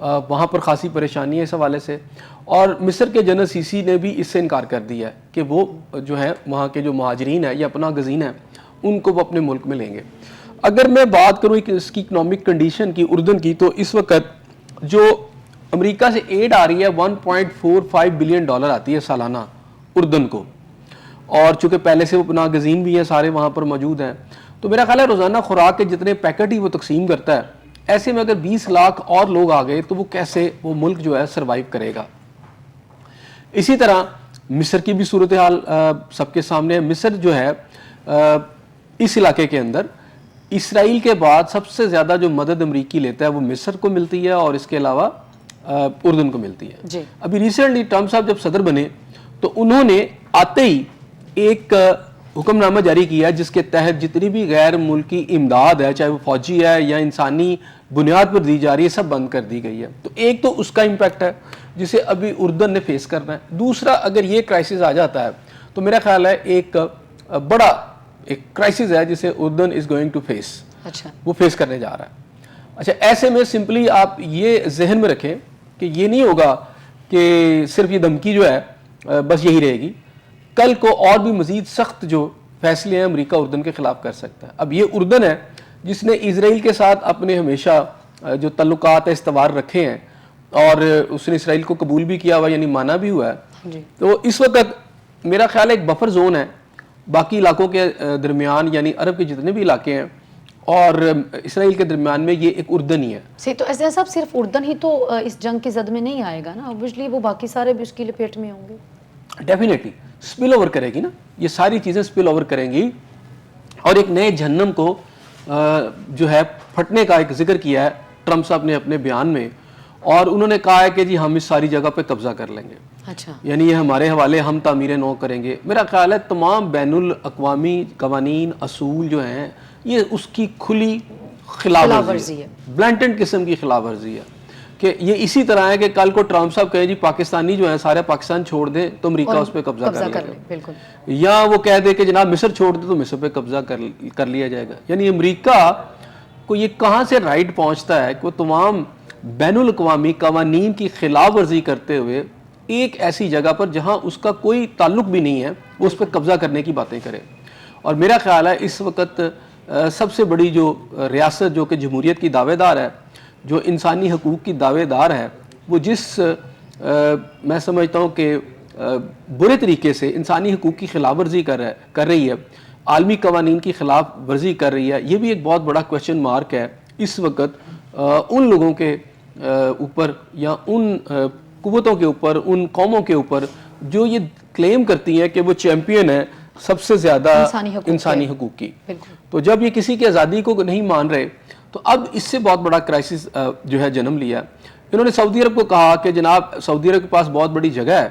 وہاں پر خاصی پریشانی ہے اس حوالے سے، اور مصر کے جنرل سیسی نے بھی اس سے انکار کر دیا ہے کہ وہ جو ہے وہاں کے جو مہاجرین ہیں یا پناہ گزین ہیں ان کو وہ اپنے ملک میں لیں گے۔ اگر میں بات کروں اس کی اکنامک کنڈیشن کی اردن کی، تو اس وقت جو امریکہ سے ایڈ آ رہی ہے 1.45 بلین ڈالر آتی ہے سالانہ اردن کو، اور چونکہ پہلے سے وہ پناہ گزین بھی ہیں سارے وہاں پر موجود ہیں، تو میرا خیال ہے روزانہ خوراک کے جتنے پیکٹ ہی وہ تقسیم کرتا ہے، ایسے میں اگر 20 لاکھ اور لوگ آ گئے تو وہ کیسے وہ ملک جو ہے سروائیو کرے گا۔ اسی طرح مصر کی بھی صورتحال سب کے سامنے ہے۔ مصر جو ہے اس علاقے کے اندر اسرائیل کے بعد سب سے زیادہ جو مدد امریکی لیتا ہے وہ مصر کو ملتی ہے اور اس کے علاوہ اردن کو ملتی ہے۔ جی ابھی ریسنٹلی ٹرمپ صاحب جب صدر بنے تو انہوں نے آتے ہی ایک حکم نامہ جاری کیا جس کے تحت جتنی بھی غیر ملکی امداد ہے، چاہے وہ فوجی ہے یا انسانی بنیاد پر دی جا رہی ہے، سب بند کر دی گئی ہے۔ تو ایک تو اس کا امپیکٹ ہے جسے ابھی اردن نے فیس کرنا ہے۔ دوسرا، اگر یہ کرائسس آ جاتا ہے تو میرا خیال ہے ایک بڑا ایک کرائسس ہے جسے اردن از گوئنگ ٹو فیس، اچھا وہ فیس کرنے جا رہا ہے۔ اچھا، ایسے میں سمپلی آپ یہ ذہن میں رکھیں کہ یہ نہیں ہوگا کہ صرف یہ دھمکی جو ہے بس یہی رہے گی، کل کو اور بھی مزید سخت جو فیصلے ہیں امریکہ اردن کے خلاف کر سکتا ہے۔ اب یہ اردن ہے جس نے اسرائیل کے ساتھ اپنے ہمیشہ جو تعلقات استوار رکھے ہیں، اور اس نے اسرائیل کو قبول بھی کیا ہوا، یعنی مانا بھی ہوا ہے۔ جی تو اس وقت میرا خیال ہے ایک بفر زون ہے باقی علاقوں کے درمیان، یعنی عرب کے جتنے بھی علاقے ہیں اور اسرائیل کے درمیان میں، یہ ایک اردن ہی ہے۔ صحیح، تو ایسے صاحب صرف اردن ہی تو اس جنگ کی زد میں نہیں آئے گا نا، اوبویسلی وہ باقی سارے بھی اس کی لپیٹ میں ہوں گے۔ ڈیفینیٹلی سپل اوور کرے گی نا، یہ ساری چیزیں سپل اوور کریں گی، اور ایک نئے جہنم کو جو ہے پھٹنے کا ایک ذکر کیا ہے ٹرمپ صاحب نے اپنے بیان میں، اور انہوں نے کہا ہے کہ جی ہم اس ساری جگہ پہ قبضہ کر لیں گے، اچھا یعنی یہ ہمارے حوالے، ہم تعمیر نو کریں گے۔ میرا خیال ہے تمام بین الاقوامی قوانین اصول جو ہیں یہ اس کی کھلی خلاف ورزی ہے، بلینٹنٹ قسم کی خلاف ورزی ہے، کہ یہ اسی طرح ہے کہ کل کو ٹرمپ صاحب کہیں جی پاکستانی جو ہیں سارے پاکستان چھوڑ دیں تو امریکہ اس پہ قبضہ کر لے گا، بالکل، یا وہ کہہ دے کہ جناب مصر چھوڑ دے تو مصر پہ قبضہ کر لیا جائے گا۔ یعنی امریکہ کو یہ کہاں سے رائٹ پہنچتا ہے کہ وہ تمام بین الاقوامی قوانین کی خلاف ورزی کرتے ہوئے ایک ایسی جگہ پر جہاں اس کا کوئی تعلق بھی نہیں ہے وہ اس پہ قبضہ کرنے کی باتیں کرے۔ اور میرا خیال ہے اس وقت سب سے بڑی جو ریاست جو کہ جمہوریت کی دعوے دار ہے، جو انسانی حقوق کی دعوے دار ہے، وہ جس میں سمجھتا ہوں کہ برے طریقے سے انسانی حقوق کی خلاف ورزی کر رہی ہے، عالمی قوانین کی خلاف ورزی کر رہی ہے، یہ بھی ایک بہت بڑا کویسچن مارک ہے اس وقت ان لوگوں کے اوپر، یا ان قوتوں کے اوپر، ان قوموں کے اوپر جو یہ کلیم کرتی ہیں کہ وہ چیمپئن ہے سب سے زیادہ انسانی حقوق کی۔ تو جب یہ کسی کی آزادی کو نہیں مان رہے تو اب اس سے بہت بڑا کرائسس جو ہے جنم لیا۔ انہوں نے سعودی عرب کو کہا کہ جناب سعودی عرب کے پاس بہت بڑی جگہ ہے،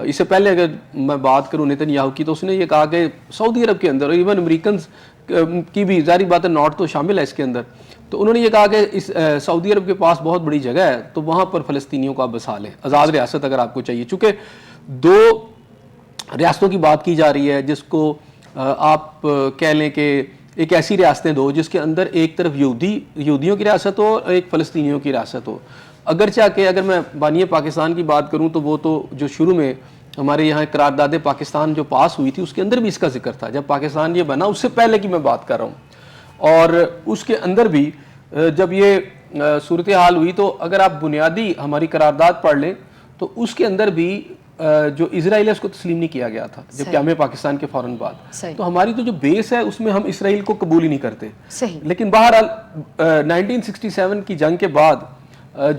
اس سے پہلے اگر میں بات کروں نیتن یاہو کی تو اس نے یہ کہا کہ سعودی عرب کے اندر، ایون امریکنز کی بھی ظاہری بات ہے، نارتھ تو شامل ہے اس کے اندر، تو انہوں نے یہ کہا کہ اس سعودی عرب کے پاس بہت بڑی جگہ ہے تو وہاں پر فلسطینیوں کو آپ بسا لیں، آزاد ریاست اگر آپ کو چاہیے، چونکہ دو ریاستوں کی بات کی جا رہی ہے جس کو آپ کہہ لیں کہ ایک ایسی ریاستیں دو جس کے اندر ایک طرف یہودیوں کی ریاست ہو اور ایک فلسطینیوں کی ریاست ہو۔ اگرچہ کہ اگر میں بانی پاکستان کی بات کروں تو وہ تو جو شروع میں ہمارے یہاں قرارداد پاکستان جو پاس ہوئی تھی اس کے اندر بھی اس کا ذکر تھا، جب پاکستان یہ بنا اس سے پہلے کی میں بات کر رہا ہوں، اور اس کے اندر بھی جب یہ صورتحال ہوئی تو اگر آپ بنیادی ہماری قرارداد پڑھ لیں تو اس کے اندر بھی جو اسرائیل ہے اس کو تسلیم نہیں کیا گیا تھا جب قیام پاکستان کے فوراً بعد۔ تو ہماری تو جو بیس ہے اس میں ہم اسرائیل کو قبول ہی نہیں کرتے، لیکن بہرحال 1967 کی جنگ کے بعد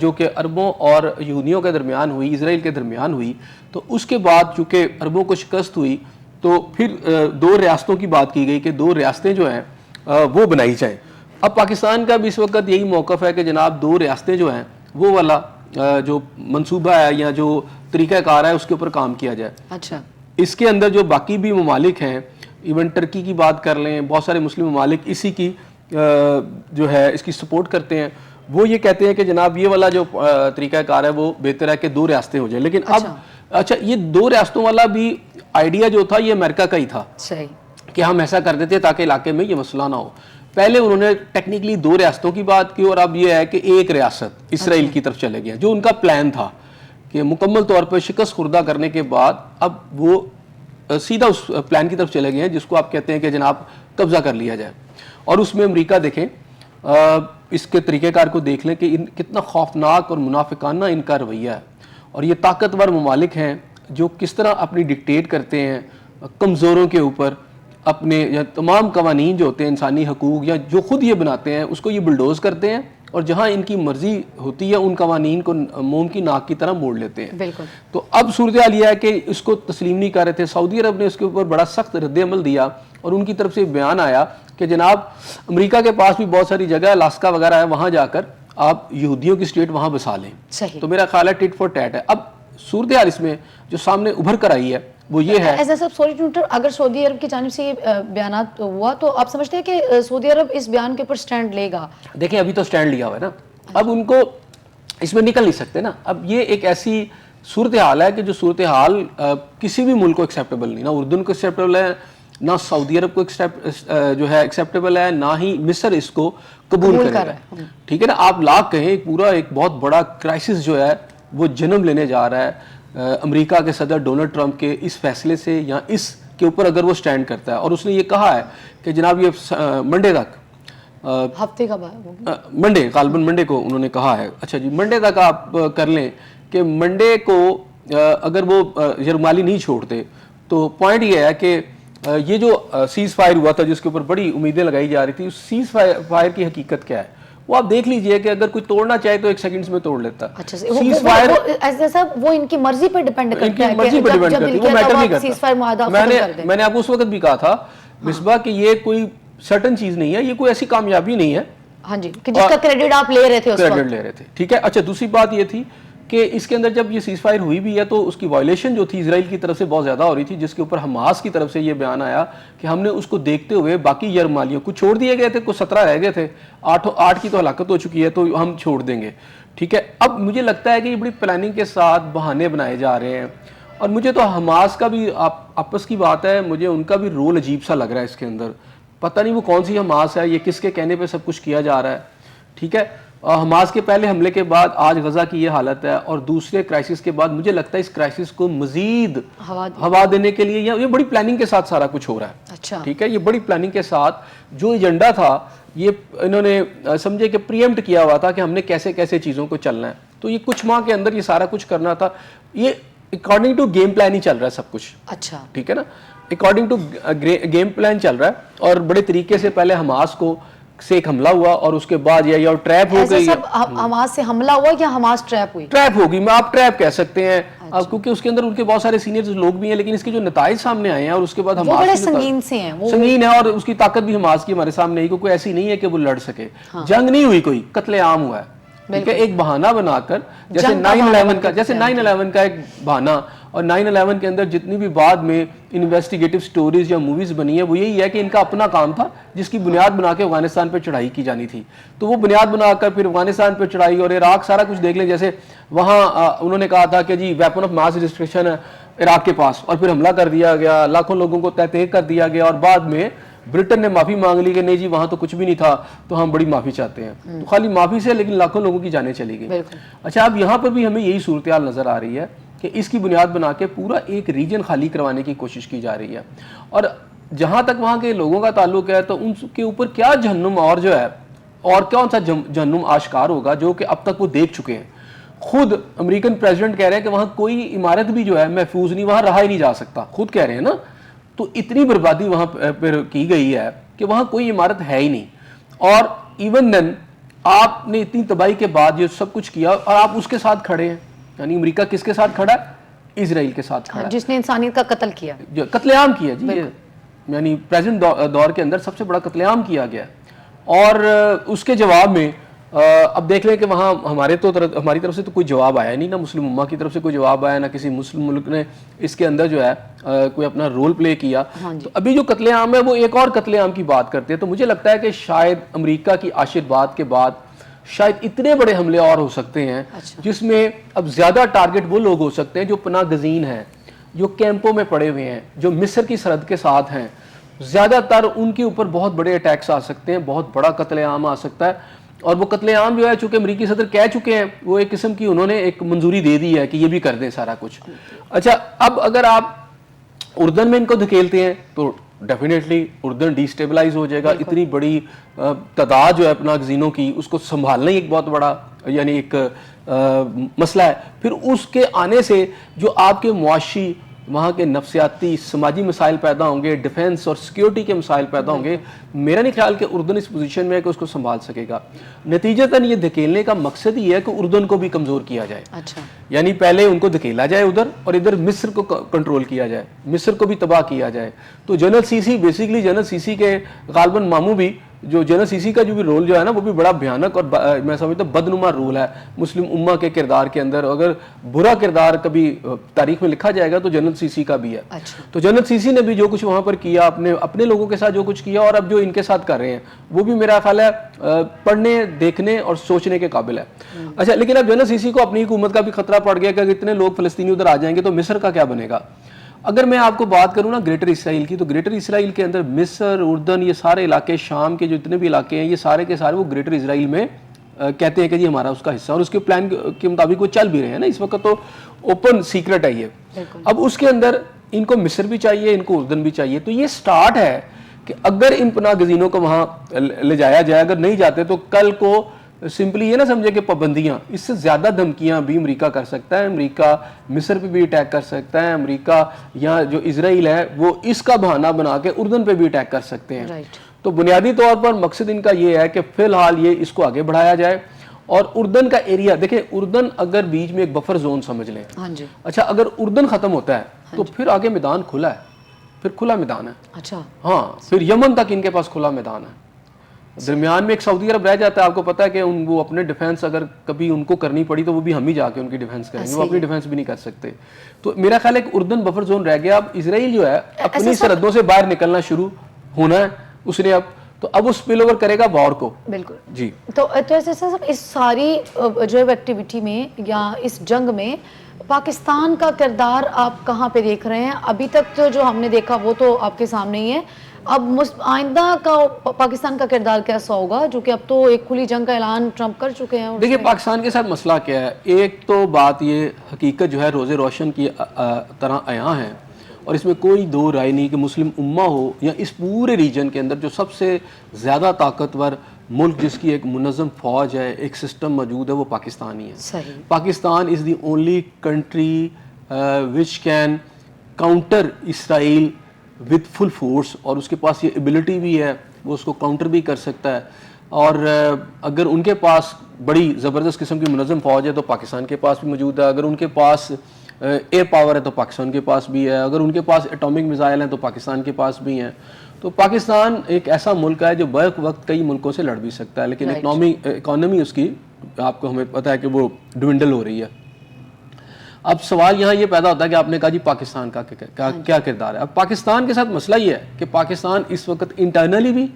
جو کہ عربوں اور یہودیوں کے درمیان ہوئی، اسرائیل کے درمیان ہوئی، تو اس کے بعد چونکہ عربوں کو شکست ہوئی تو پھر دو ریاستوں کی بات کی گئی کہ دو ریاستیں جو ہیں وہ بنائی جائیں۔ اب پاکستان کا بھی اس وقت یہی موقف ہے کہ جناب دو ریاستیں جو ہیں وہ والا جو منصوبہ ہے یا جو طریقہ کار ہے اس کے اوپر کام کیا جائے۔ اچھا، اس کے اندر جو باقی بھی ممالک ہیں، ایون ٹرکی کی بات کر لیں، بہت سارے مسلم ممالک اسی کی جو ہے اس کی سپورٹ کرتے ہیں، وہ یہ کہتے ہیں کہ جناب یہ والا جو طریقہ کار ہے وہ بہتر ہے کہ دو ریاستیں ہو جائیں۔ لیکن اب اچھا یہ دو ریاستوں والا بھی آئیڈیا جو تھا یہ امریکہ کا ہی تھا کہ ہم ایسا کر دیتے تاکہ علاقے میں یہ مسئلہ نہ ہو، پہلے انہوں نے ٹیکنیکلی 2 ریاستوں کی بات کی اور اب یہ ہے کہ ایک ریاست اسرائیل کی طرف چلے گیا, جو ان کا پلان تھا کہ مکمل طور پر شکست خوردہ کرنے کے بعد اب وہ سیدھا اس پلان کی طرف چلے گئے ہیں جس کو آپ کہتے ہیں کہ جناب قبضہ کر لیا جائے. اور اس میں امریکہ دیکھیں, اس کے طریقہ کار کو دیکھ لیں کہ کتنا خوفناک اور منافقانہ ان کا رویہ ہے, اور یہ طاقتور ممالک ہیں جو کس طرح اپنی ڈکٹیٹ کرتے ہیں کمزوروں کے اوپر, اپنے یا تمام قوانین جو ہوتے ہیں انسانی حقوق یا جو خود یہ بناتے ہیں اس کو یہ بلڈوز کرتے ہیں, اور جہاں ان کی مرضی ہوتی ہے ان قوانین کو موم کی ناک کی طرح موڑ لیتے ہیں. بالکل. تو اب صورتحال یہ ہے کہ اس کو تسلیم نہیں کر رہے تھے. سعودی عرب نے اس کے اوپر بڑا سخت رد عمل دیا اور ان کی طرف سے بیان آیا کہ جناب امریکہ کے پاس بھی بہت ساری جگہ ہے, الاسکا وغیرہ ہے, وہاں جا کر آپ یہودیوں کی اسٹیٹ وہاں بسا لیں. صحیح. تو میرا خیال ہے ٹٹ فار ٹیٹ ہے. اب صورتحال اس میں جو سامنے ابھر کر آئی ہے وہ یہ ہے, ایسا سب سوری ٹوٹر, اگر سعودی عرب کی جانب سے یہ بیانات ہوا تو آپ سمجھتے ہیں کہ سعودی عرب اس بیان کے اوپر سٹینڈ لے گا؟ دیکھیں ابھی تو سٹینڈ لیا ہوا ہے نا, اب ان کو اس میں نکل نہیں سکتے نا. اب یہ ایک ایسی صورتحال ہے کہ جو صورتحال کسی بھی ملک کو ایکسیپٹیبل نہیں, نہ اردن کو ایکسیپٹیبل ہے, نہ سعودی عرب کو جو ہے ایکسیپٹیبل ہے, نہ ہی مصر اس کو قبول کرے گا. ٹھیک ہے نا, آپ لاکھ کہیں پورا ایک بہت بڑا کرائسس جو ہے وہ جنم لینے جا رہا ہے امریکہ کے صدر ڈونلڈ ٹرمپ کے اس فیصلے سے, یا اس کے اوپر اگر وہ سٹینڈ کرتا ہے. اور اس نے یہ کہا ہے کہ جناب یہ منڈے تک, ہفتے کا بعد منڈے, غالباً منڈے کو انہوں نے کہا ہے, اچھا جی منڈے تک آپ کر لیں کہ منڈے کو اگر وہ یرغمالی نہیں چھوڑتے تو پوائنٹ یہ ہے کہ یہ جو سیز فائر ہوا تھا جس کے اوپر بڑی امیدیں لگائی جا رہی تھی, اس سیز فائر کی حقیقت کیا ہے وہ آپ دیکھ لیجئے کہ اگر کوئی توڑنا چاہے تو 1 سیکنڈز میں توڑ لیتا. اچھا, وہ ان کی مرضی پر ڈیپینڈ کرتا ہے, وہ میٹر نہیں کرتا. میں نے آپ کو اس وقت بھی کہا تھا مصباح کہ یہ کوئی سرٹن چیز نہیں ہے, یہ کوئی ایسی کامیابی نہیں ہے. ہاں جی, کہ جس کا کریڈٹ آپ لے رہے تھے. ٹھیک ہے. اچھا, دوسری بات یہ تھی کہ اس کے اندر جب یہ سیز فائر ہوئی بھی ہے تو اس کی وائلیشن جو تھی اسرائیل کی طرف سے بہت زیادہ ہو رہی تھی, جس کے اوپر حماس کی طرف سے یہ بیان آیا کہ ہم نے اس کو دیکھتے ہوئے باقی یرغمالیوں کو چھوڑ دیے گئے تھے, کچھ 17 رہ گئے تھے, 8 کی تو ہلاکت ہو چکی ہے تو ہم چھوڑ دیں گے. ٹھیک ہے. اب مجھے لگتا ہے کہ یہ بڑی پلاننگ کے ساتھ بہانے بنائے جا رہے ہیں, اور مجھے تو حماس کا بھی آپس کی بات ہے, مجھے ان کا بھی رول عجیب سا لگ رہا ہے اس کے اندر. پتہ نہیں وہ کون سی حماس ہے, یہ کس کے کہنے پہ سب کچھ کیا جا رہا ہے. ٹھیک ہے. حماس کے پہلے حملے کے بعد آج غزہ کی یہ حالت ہے, اور دوسرے کرائسس کے بعد مجھے لگتا ہے اس کرائسس کو مزید ہوا دینے کے لیے یہ بڑی پلاننگ کے ساتھ سارا کچھ ہو رہا ہے. اچھا. ٹھیک ہے. یہ بڑی پلاننگ کے ساتھ جو ایجنڈا تھا یہ انہوں نے سمجھے کہ پریمپٹ کیا ہوا تھا کہ ہم نے کیسے کیسے چیزوں کو چلنا ہے, تو یہ کچھ ماہ کے اندر یہ سارا کچھ کرنا تھا. یہ اکارڈنگ ٹو گیم پلان ہی چل رہا ہے سب کچھ. اچھا. ٹھیک ہے نا, اکارڈنگ ٹو گیم پلان چل رہا ہے, اور بڑے طریقے سے پہلے حماس کو سے ایک حملہ ہوا اور اس کے بعد یا ٹریپ ہو گئی. حماس سے حملہ ہوا یا حماس ٹریپ ہوئی؟ ٹریپ ہوگی, میں آپ ٹریپ کہہ سکتے ہیں, کیونکہ اس کے اندر ان کے بہت سارے سینئر لوگ بھی ہیں, لیکن اس کے جو نتائج سامنے آئے ہیں اور اس کے بعد حماس بڑے سنگین سے ہیں, سنگین ہے, اور اس کی طاقت بھی حماس کی ہمارے سامنے ہے, کیونکہ کوئی ایسی نہیں ہے کہ وہ لڑ سکے. جنگ نہیں ہوئی, کوئی قتل عام ہوا ہے. ٹھیک ہے. ایک بہانہ بنا کر, جیسے 9/11 کا ایک بہانہ, اور 9/11 کے اندر جتنی بھی بعد میں انویسٹیگیٹو سٹوریز یا موویز بنی ہیں وہ یہی ہے کہ ان کا اپنا کام تھا جس کی بنیاد بنا کے افغانستان پہ چڑھائی کی جانی تھی. تو وہ بنیاد بنا کر پھر افغانستان پہ چڑھائی, اور عراق سارا کچھ دیکھ لیں, جیسے وہاں انہوں نے کہا تھا کہ جی ویپن آف ماس ڈسٹرکشن ہے عراق کے پاس, اور پھر حملہ کر دیا گیا, لاکھوں لوگوں کو تہہ کر دیا گیا, اور بعد میں برٹن نے معافی مانگ لی کہ نہیں جی وہاں تو کچھ بھی نہیں تھا, تو ہم بڑی معافی چاہتے ہیں. تو خالی معافی سے لیکن لاکھوں لوگوں کی جانیں چلی گئی. اچھا, اب یہاں پر بھی ہمیں یہی صورتحال نظر آ رہی ہے کہ اس کی بنیاد بنا کے پورا ایک ریجن خالی کروانے کی کوشش کی جا رہی ہے, اور جہاں تک وہاں کے لوگوں کا تعلق ہے تو ان کے اوپر کیا جہنم اور جو ہے, اور کون سا جہنم آشکار ہوگا جو کہ اب تک وہ دیکھ چکے ہیں. خود امریکن پریزیڈنٹ کہہ رہے ہیں کہ وہاں کوئی عمارت بھی جو ہے محفوظ نہیں, وہاں رہا ہی نہیں جا سکتا, خود کہہ رہے ہیں نا. تو اتنی بربادی وہاں پر کی گئی ہے کہ وہاں کوئی عمارت ہے ہی نہیں, اور ایون دین آپ نے اتنی تباہی کے بعد یہ سب کچھ کیا اور آپ اس کے ساتھ کھڑے ہیں. یعنی امریکہ کس کے ساتھ کھڑا ہے؟ اسرائیل کے ساتھ کھڑا ہے, جس نے انسانیت کا قتل کیا, قتل عام کیا جی. یعنی پریزنٹ دور کے اندر سب سے بڑا قتل عام کیا گیا, اور اس کے جواب میں اب دیکھ لیں کہ وہاں ہماری طرف سے تو کوئی جواب آیا نہیں, نہ مسلم امہ کی طرف سے کوئی جواب آیا, نہ کسی مسلم ملک نے اس کے اندر جو ہے کوئی اپنا رول پلے کیا. تو ابھی جو قتل عام ہے وہ ایک اور قتل عام کی بات کرتے ہیں. تو مجھے لگتا ہے کہ شاید امریکہ کی آشرواد کے بعد شاید اتنے بڑے حملے اور ہو سکتے ہیں جس میں اب زیادہ ٹارگٹ وہ لوگ ہو سکتے ہیں جو پناہ گزین ہیں, جو کیمپوں میں پڑے ہوئے ہیں, جو مصر کی سرحد کے ساتھ ہیں, زیادہ تر ان کے اوپر بہت بڑے اٹیکس آ سکتے ہیں, بہت بڑا قتل عام آ سکتا ہے, اور وہ قتل عام جو ہے چونکہ امریکی صدر کہہ چکے ہیں, وہ ایک قسم کی انہوں نے ایک منظوری دے دی ہے کہ یہ بھی کر دیں سارا کچھ. اچھا, اب اگر آپ اردن میں ان کو دھکیلتے ہیں تو ڈیفینیٹلی اردن ڈی اسٹیبلائز ہو جائے گا. اتنی بڑی تعداد جو ہے اپنا گزینوں کی, اس کو سنبھالنا ہی ایک بہت بڑا یعنی ایک مسئلہ ہے. پھر اس کے آنے سے جو آپ کے معاشی, وہاں کے نفسیاتی سماجی مسائل پیدا ہوں گے, ڈیفنس اور سیکیورٹی کے مسائل پیدا ہوں گے. میرا نہیں خیال کہ اردن اس پوزیشن میں ہے کہ اس کو سنبھال سکے گا. نتیجتاً یہ دھکیلنے کا مقصد یہ ہے کہ اردن کو بھی کمزور کیا جائے. اچھا, یعنی پہلے ان کو دھکیلا جائے ادھر, اور ادھر مصر کو کنٹرول کیا جائے, مصر کو بھی تباہ کیا جائے. تو جنرل سیسی بیسیکلی جنرل سیسی کے غالباً ماموں بھی, جو جنرل سیسی کا جو بھی رول جو ہے نا وہ بھی بڑا بھیانک اور میں سمجھتا ہوں بدنما رول ہے مسلم امہ کے کردار کے اندر. اگر برا کردار کبھی تاریخ میں لکھا جائے گا تو جنرل سیسی کا بھی ہے. تو جنرل سیسی نے بھی جو کچھ وہاں پر کیا, اپنے لوگوں کے ساتھ جو کچھ کیا, اور اب جو ان کے ساتھ کر رہے ہیں وہ بھی میرا خیال ہے پڑھنے, دیکھنے اور سوچنے کے قابل ہے. اچھا, لیکن اب جنرل سیسی کو اپنی حکومت کا بھی خطرہ پڑ گیا کہ اتنے لوگ فلسطینی ادھر آ جائیں گے تو مصر کا کیا بنے گا. اگر میں آپ کو بات کروں نا گریٹر اسرائیل کی, تو گریٹر اسرائیل کے اندر مصر, اردن, یہ سارے علاقے, شام کے جو اتنے بھی علاقے ہیں, یہ سارے کے سارے وہ گریٹر اسرائیل میں کہتے ہیں کہ جی ہمارا اس کا حصہ, اور اس کے پلان کے مطابق وہ چل بھی رہے ہیں نا اس وقت. تو اوپن سیکرٹ ہے یہ. اب اس کے اندر ان کو مصر بھی چاہیے, ان کو اردن بھی چاہیے. تو یہ سٹارٹ ہے کہ اگر ان پناہ گزینوں کو وہاں لے جایا جائے, اگر نہیں جاتے تو کل کو سمپلی یہ نہ سمجھے کہ پابندیاں, اس سے زیادہ دھمکیاں بھی امریکہ کر سکتا ہے. امریکہ مصر پہ بھی اٹیک کر سکتا ہے, امریکہ یا جو اسرائیل ہے وہ اس کا بہانہ بنا کے اردن پہ بھی اٹیک کر سکتے ہیں. تو بنیادی طور پر مقصد ان کا یہ ہے کہ فی الحال یہ اس کو آگے بڑھایا جائے. اور اردن کا ایریا دیکھیں, اردن اگر بیچ میں ایک بفر زون سمجھ لیں, اچھا اگر اردن ختم ہوتا ہے تو پھر آگے میدان کھلا ہے, پھر کھلا میدان ہے. اچھا, ہاں, پھر یمن تک ان کے پاس کھلا میدان ہے. درمیان میں ایک سعودی عرب رہ جاتا ہے. آپ کو پتا ہے کہ وہ اپنے ڈیفنس اگر کبھی ان کو کرنی پڑی تو وہ بھی ہم ہی جا کے ان کی ڈیفنس کریں گے, وہ اپنی ڈیفنس بھی نہیں کر سکتے. تو میرا خیال ہے کہ اردن بفر زون رہ گیا. اب اسرائیل جو ہے اپنی سرحدوں سے باہر نکلنا شروع ہونا ہے اس نے, اب وہ سپل اوور کرے گا وار کو. بالکل جی. تو ایسے سر اس ساری جو ایکٹیویٹی میں یا اس جنگ میں پاکستان کا کردار آپ کہاں پہ دیکھ رہے ہیں؟ ابھی تک تو جو ہم نے دیکھا وہ تو آپ کے سامنے ہی ہے. اب آئندہ کا پاکستان کا کردار کیسا ہوگا, جو کہ اب تو ایک کھلی جنگ کا اعلان ٹرمپ کر چکے ہیں؟ دیکھیں پاکستان کے ساتھ مسئلہ کیا ہے. ایک تو بات یہ حقیقت جو ہے روز روشن کی طرح عیاں ہے, اور اس میں کوئی دو رائے نہیں کہ مسلم امہ ہو یا اس پورے ریجن کے اندر جو سب سے زیادہ طاقتور ملک جس کی ایک منظم فوج ہے, ایک سسٹم موجود ہے, وہ پاکستان ہی ہے. Pakistan is the only country which can counter Israel with full force, اور اس کے پاس یہ ایبلٹی بھی ہے, وہ اس کو کاؤنٹر بھی کر سکتا ہے. اور اگر ان کے پاس بڑی زبردست قسم کی منظم فوج ہے تو پاکستان کے پاس بھی موجود ہے. اگر ان کے پاس ایئر پاور ہے تو پاکستان کے پاس بھی ہے. اگر ان کے پاس ایٹامک میزائل ہیں تو پاکستان کے پاس بھی ہیں. تو پاکستان ایک ایسا ملک ہے جو بیک وقت کئی ملکوں سے لڑ بھی سکتا ہے, لیکن اکانومی اس کی آپ کو ہمیں پتہ ہے کہ وہ ڈوینڈل ہو رہی ہے. اب سوال یہاں یہ پیدا ہوتا ہے کہ آپ نے کہا جی پاکستان کا کیا کردار ہے. اب پاکستان کے ساتھ مسئلہ یہ ہے کہ پاکستان اس وقت انٹرنلی بھی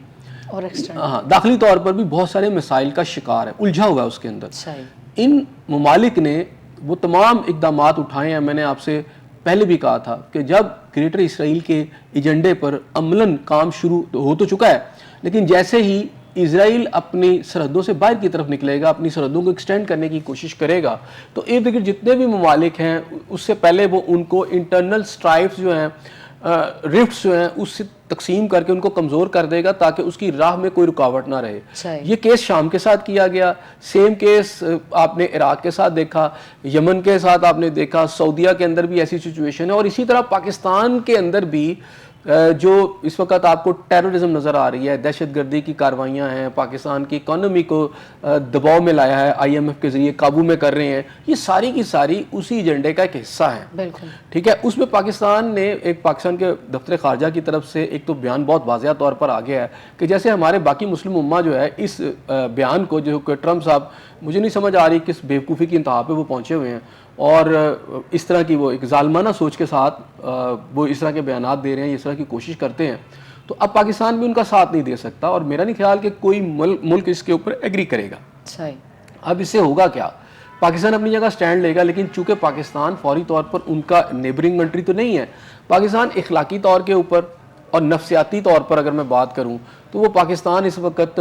اور داخلی طور پر بھی بہت سارے مسائل کا شکار ہے, الجھا ہوا ہے اس کے اندر. ان ممالک نے وہ تمام اقدامات اٹھائے ہیں. میں نے آپ سے پہلے بھی کہا تھا کہ جب گریٹر اسرائیل کے ایجنڈے پر عملاً کام شروع ہو تو چکا ہے, لیکن جیسے ہی اسرائیل اپنی سرحدوں سے باہر کی طرف نکلے گا, اپنی سرحدوں کو ایکسٹینڈ کرنے کی کوشش کرے گا, تو ارد گرد جتنے بھی ممالک ہیں اس سے پہلے وہ ان کو انٹرنل اسٹرائفز جو ہیں, رفٹس جو ہیں, اس سے تقسیم کر کے ان کو کمزور کر دے گا تاکہ اس کی راہ میں کوئی رکاوٹ نہ رہے. یہ کیس شام کے ساتھ کیا گیا, سیم کیس آپ نے عراق کے ساتھ دیکھا, یمن کے ساتھ آپ نے دیکھا, سعودیہ کے اندر بھی ایسی سچویشن ہے. اور اسی طرح پاکستان کے اندر بھی جو اس وقت آپ کو ٹیررزم نظر آ رہی ہے, دہشت گردی کی کاروائیاں ہیں, پاکستان کی اکانومی کو دباؤ میں لایا ہے, IMF کے ذریعے قابو میں کر رہے ہیں, یہ ساری کی ساری اسی ایجنڈے کا ایک حصہ ہے. بالکل ٹھیک ہے. اس میں پاکستان نے ایک پاکستان کے دفتر خارجہ کی طرف سے ایک تو بیان بہت واضح طور پر آ گیا ہے کہ جیسے ہمارے باقی مسلم امہ جو ہے اس بیان کو, جو کہ ٹرمپ صاحب مجھے نہیں سمجھ آ رہی کس بیوقوفی کی انتہا پہ وہ پہنچے ہوئے ہیں, اور اس طرح کی وہ ایک ظالمانہ سوچ کے ساتھ وہ اس طرح کے بیانات دے رہے ہیں, اس طرح کی کوشش کرتے ہیں. تو اب پاکستان بھی ان کا ساتھ نہیں دے سکتا, اور میرا نہیں خیال کہ کوئی ملک اس کے اوپر ایگری کرے گا. اب اس سے ہوگا کیا, پاکستان اپنی جگہ سٹینڈ لے گا, لیکن چونکہ پاکستان فوری طور پر ان کا نیبرنگ کنٹری تو نہیں ہے, پاکستان اخلاقی طور کے اوپر اور نفسیاتی طور پر اگر میں بات کروں تو وہ پاکستان اس وقت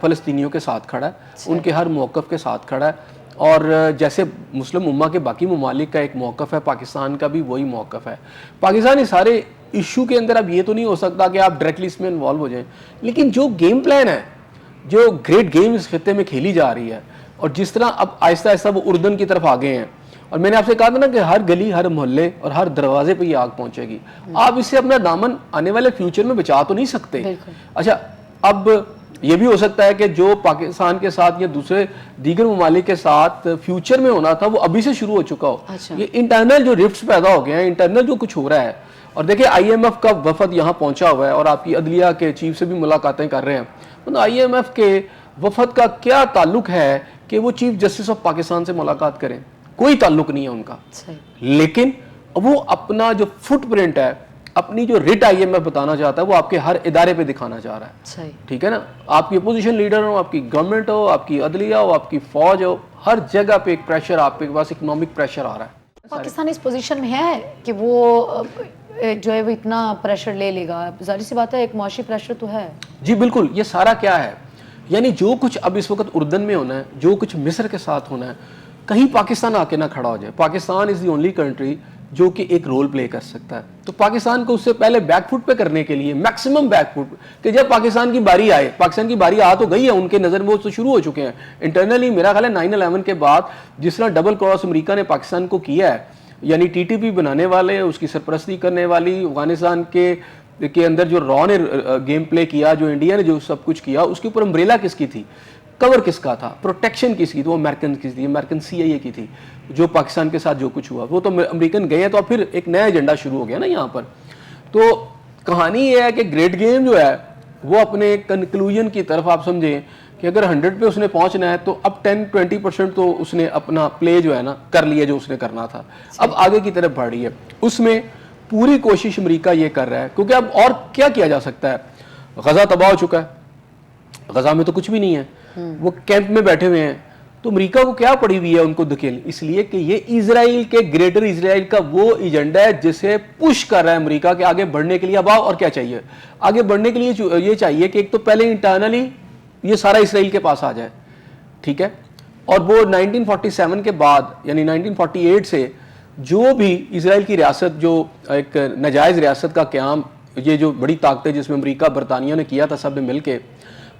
فلسطینیوں کے ساتھ کھڑا ہے، ان کے ہر موقف کے ساتھ کھڑا ہے، اور جیسے مسلم امہ کے باقی ممالک کا ایک موقف ہے، پاکستان کا بھی وہی موقف ہے۔ پاکستان اس سارے ایشو کے اندر اب یہ تو نہیں ہو سکتا کہ آپ ڈائریکٹلی اس میں انوالو ہو جائیں، لیکن جو گیم پلان ہے، جو گریٹ گیم اس خطے میں کھیلی جا رہی ہے، اور جس طرح اب آہستہ آہستہ وہ اردن کی طرف آگے ہیں، اور میں نے آپ سے کہا تھا نا کہ ہر گلی، ہر محلے اور ہر دروازے پہ یہ آگ پہنچے گی، آپ اس سے اپنا دامن آنے والے فیوچر میں بچا تو نہیں سکتے۔ اچھا، اب یہ بھی ہو سکتا ہے کہ جو پاکستان کے ساتھ یا دیگر ممالک کے ساتھ فیوچر میں ہونا تھا وہ ابھی سے شروع ہو چکا ہو۔ یہ انٹرنل جو رفٹس پیدا ہو گئے ہیں، انٹرنل جو کچھ ہو رہا ہے، اور دیکھیں آئی ایم ایف کا وفد یہاں پہنچا ہوا ہے اور آپ کی عدلیہ کے چیف سے بھی ملاقاتیں کر رہے ہیں، آئی ایم ایف کے وفد کا کیا تعلق ہے کہ وہ چیف جسٹس آف پاکستان سے ملاقات کریں؟ کوئی تعلق نہیں ہے ان کا، لیکن وہ اپنا جو فٹ پرنٹ ہے، اپنی جو ریٹ آئی ایم ایف بتانا چاہتا ہے، وہ آپ کے ہر ادارے پہ دکھانا چاہ رہا ہے، ٹھیک ہے نا؟ آپ کی اپوزیشن لیڈر ہو، آپ کی گورنمنٹ ہو، آپ کی عدلیہ ہو، آپ کی فوج ہو، ہر جگہ پہ ایک پریشر، آپ کے پاس اکنامک پریشر آ رہا ہے۔ پاکستان اس پوزیشن میں ہے کہ وہ جو ہے وہ اتنا پریشر لے لے گا؟ ظاہر سی بات ہے ایک معاشی پریشر تو ہے۔ جی بالکل، یہ سارا کیا ہے، یعنی جو کچھ اب اس وقت اردن میں ہونا ہے، جو کچھ مصر کے ساتھ ہونا ہے، کہیں پاکستان آ کے نہ کھڑا ہو جائے۔ Pakistan is the only country جو کہ ایک رول پلے کر سکتا ہے، تو پاکستان کو اس سے پہلے بیک فٹ پہ کرنے کے لیے میکسیمم بیک فٹ، کہ جب پاکستان کی باری آئے، پاکستان کی باری آ تو گئی ہے، ان کے نظر میں وہ تو شروع ہو چکے ہیں انٹرنلی۔ میرا خیال ہے 9/11 کے بعد جس طرح ڈبل کراس امریکہ نے پاکستان کو کیا ہے، یعنی ٹی ٹی پی بنانے والے، اس کی سرپرستی کرنے والی، افغانستان کے اندر جو را نے گیم پلے کیا، جو انڈیا نے جو سب کچھ کیا، اس کے اوپر امبریلا کس کی تھی، کور کس کا تھا، پروٹیکشن کس کی تھی؟ وہ امریکن کی تھی، امریکن سی آئی اے کی تھی۔ جو پاکستان کے ساتھ جو کچھ ہوا وہ تو امریکن گئے ہیں، تو اب پھر ایک نیا ایجنڈا شروع ہو گیا نا یہاں پر۔ تو کہانی یہ ہے کہ گریٹ گیم جو ہے وہ اپنے کنکلوژن کی طرف آپ سمجھیں کہ اگر 100 پہ اس نے پہنچنا ہے تو اب 10-20% تو اس نے اپنا پلے جو ہے نا کر لیا جو اس نے کرنا تھا، اب آگے کی طرف بڑھ رہی ہے۔ اس میں پوری کوشش امریکہ یہ کر رہا ہے، کیونکہ اب اور کیا کیا جا سکتا ہے؟ غزہ تباہ ہو چکا ہے، غزہ میں تو کچھ بھی نہیں ہے، وہ کیمپ میں بیٹھے ہوئے ہیں، تو امریکہ کو کیا پڑی ہوئی ہے ان کو دھکیل؟ اس لیے کہ یہ اسرائیل کے گریٹر اسرائیل کا وہ ایجنڈا ہے جسے پش کر رہا ہے امریکہ کہ آگے بڑھنے کے لیے اب آؤ، اور کیا چاہیے آگے بڑھنے کے لیے؟ یہ چاہیے کہ ایک تو پہلے انٹرنلی یہ سارا اسرائیل کے پاس آ جائے، ٹھیک ہے؟ اور وہ 1947 کے بعد یعنی 1948 سے جو بھی اسرائیل کی ریاست، جو ایک ناجائز ریاست کا قیام، یہ جو بڑی طاقتیں جس میں امریکہ برطانیہ نے کیا تھا سب نے مل کے،